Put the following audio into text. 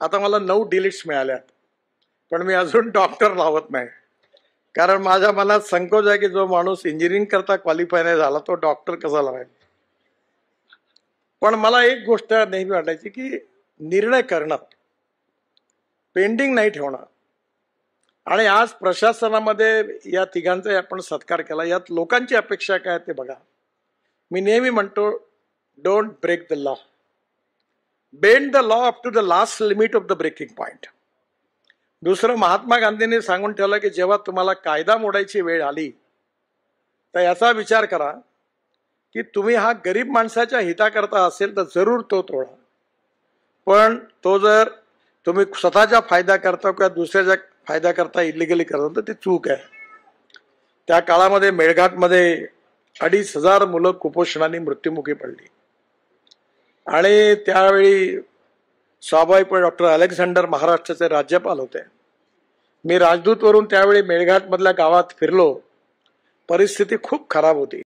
आता मला 9 डिलीट्स मिळाल्यात, पण मी अजून डॉक्टर लावत नाही, कारण माझ्या मनात संकोच आहे की जो माणूस इंजिनिअरिंग करता क्वालिफाय नाही झाला तो डॉक्टर कसा लावेल. पण मला एक गोष्ट नेहमी वाटायची की निर्णय करणं, पेंडिंग नाही ठेवणं. आणि आज प्रशासनामध्ये या तिघांचा आपण सत्कार केला. यात लोकांची अपेक्षा काय ते बघा. मी नेहमी म्हणतो, don't break the law, bend the law up to the last limit of the breaking point. दुसरं, महात्मा गांधींनी सांगून ठेवलं की जेव्हा तुम्हाला कायदा मोडायची वेळ आली तर याचा विचार करा की तुम्ही हा गरीब माणसाच्या हिताकरता असेल तर जरूर तो तोडा, पण तो जर तुम्ही स्वतःच्या फायदा करता किंवा दुसऱ्याच्या फायदा करता इलिगली करता तर ती चूक आहे. त्या काळामध्ये मेळघाटमध्ये 2,500 मुलं कुपोषणाने मृत्युमुखी पडली आणि त्यावेळी स्वाभाविकपणे डॉक्टर अलेक्झांडर महाराष्ट्राचे राज्यपाल होते. मी राजदूतवरून त्यावेळी मेळघाट मधल्या गावात फिरलो. परिस्थिती खूप खराब होती.